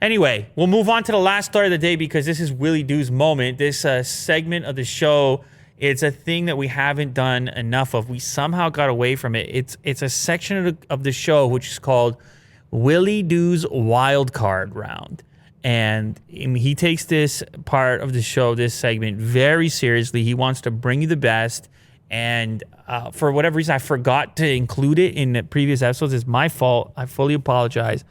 Anyway, we'll move on to the last story of the day because this is Willie Doo's moment. This segment of the show, it's a thing that we haven't done enough of. We somehow got away from it. It's a section of the show which is called Willie Doo's Wild Card Round. And he takes this part of the show, this segment, very seriously. He wants to bring you the best. And for whatever reason, I forgot to include it in the previous episodes. It's my fault. I fully apologize.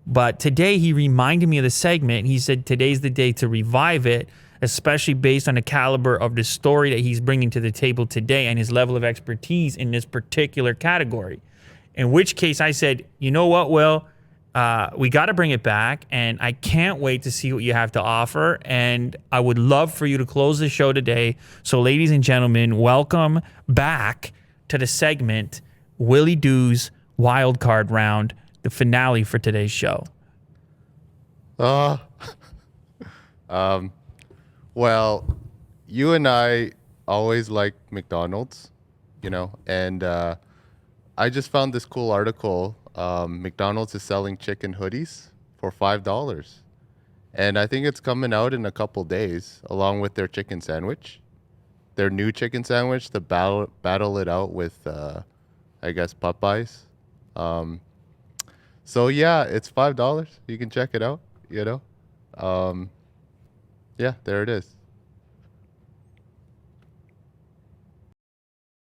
But today he reminded me of the segment. He said today's the day to revive it, especially based on the caliber of the story that he's bringing to the table today and his level of expertise in this particular category. In which case I said, you know what, Will? We got to bring it back, and I can't wait to see what you have to offer. And I would love for you to close the show today. So, ladies and gentlemen, welcome back to the segment Willie Doo's Wild Card Round, the finale for today's show. Well, you and I always like McDonald's, and I just found this cool article. McDonald's is selling chicken hoodies for $5. And I think it's coming out in a couple days, along with their chicken sandwich. Their new chicken sandwich to battle it out with, I guess, Popeyes. So yeah, it's $5. You can check it out, Yeah, there it is.